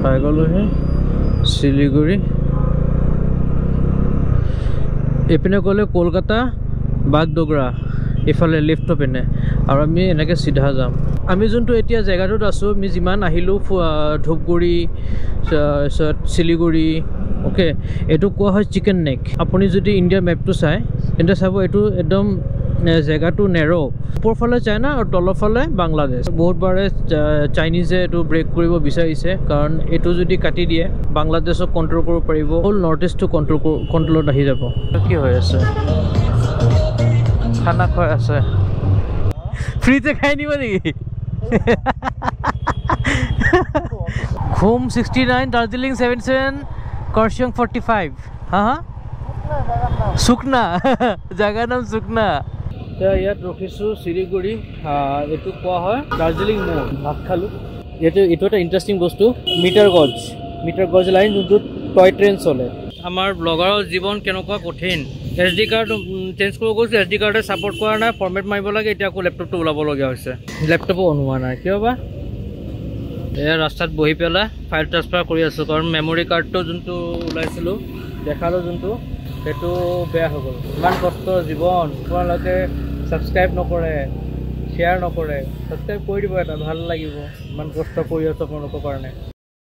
পাই গ'লোহি শিলিগুৰি এইপিনে গ'লে কলকাতা বাগডোগৰা ইফালে লিফ্ট পিনে আৰু আমি এনেকৈ চিধা যাম আমি যোনটো এতিয়া জেগাটোত আছোঁ আমি যিমান আহিলোঁ ধূপগুৰি শিলিগুৰি ওকে এইটো কোৱা হয় চিকেন নেক আপুনি যদি ইণ্ডিয়া মেপটো চাই তেন্তে চাব এইটো একদম জেগাটো নেৰ' ওপৰফালে চাইনা আৰু তলৰফালে বাংলাদেশ বহুতবাৰে চাইনিজে এইটো ব্ৰেক কৰিব বিচাৰিছে কাৰণ এইটো যদি কাটি দিয়ে বাংলাদেশক কণ্ট্ৰল কৰিব পাৰিব হ'ল নৰ্থ ইষ্টটো কণ্ট্ৰলত আহি যাব কি হৈ আছে খানা খুৱাই আছে ফ্ৰীতে খাই নিব নেকি ঘুম 69 দাৰ্জিলিং 77 কাৰ্চিয়ং 45 হা হা সুকনা জাগাৰ নাম সুকনা ইয়াত ৰখিছোঁ শিলিগুৰি এইটো কোৱা হয় দাৰ্জিলিং মোৰ ভাত খালোঁ এইটো এটা ইণ্টাৰেষ্টিং বস্তু মিটাৰ গজ লাইন যোনটোত টয় ট্ৰেইন চলে আমাৰ ব্লগাৰৰ জীৱন কেনেকুৱা কঠিন SD কাৰ্ড চেঞ্জ কৰিব গৈছোঁ SD কাৰ্ডে ছাপৰ্ট কৰা নাই ফৰ্মেট মাৰিব লাগে এতিয়া আকৌ লেপটপটো ওলাবলগীয়া হৈছে লেপটপো ওলোৱা নাই কিয় বা এয়া ৰাস্তাত বহি পেলাই ফাইল ট্ৰান্সফাৰ কৰি আছোঁ কাৰণ মেমৰি কাৰ্ডটো যোনটো ওলাইছিলোঁ দেখালোঁ যোনটো সেইটো বেয়া হৈ গ'ল ইমান কষ্টৰ জীৱন আপোনালোকে ছাবস্ক্ৰাইব নকৰে শ্বেয়াৰ নকৰে ছাবস্ক্ৰাইব কৰি দিব এটা ভাল লাগিব ইমান কষ্ট কৰি আছোঁ আপোনালোকৰ কাৰণে